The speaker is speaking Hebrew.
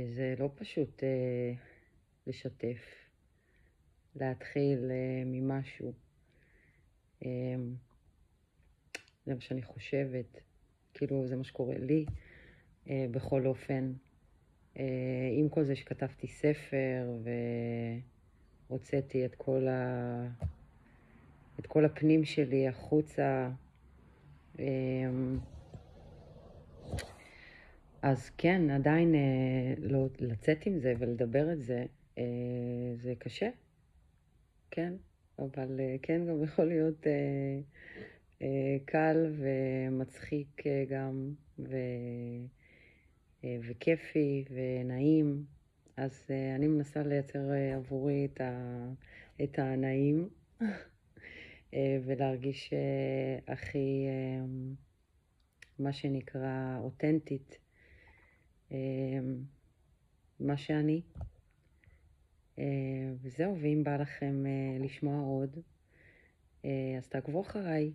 זה לא פשוט לשתף, להתחיל ממשהו. זה מה שאני חושבת, כאילו זה מה שקורה לי בכל אופן. עם כל זה שכתבתי ספר והוצאתי את כל הפנים שלי החוצה, אז כן, עדיין לא לצאת עם זה ולדבר את זה, זה קשה, כן, אבל כן גם יכול להיות קל ומצחיק גם, וכיפי ונעים. אז אני מנסה לייצר עבורי את הנעים ולהרגיש הכי מה שנקרא אותנטית, מה שאני. וזהו, ואם בא לכם לשמוע עוד, אז תעקבו אחריי.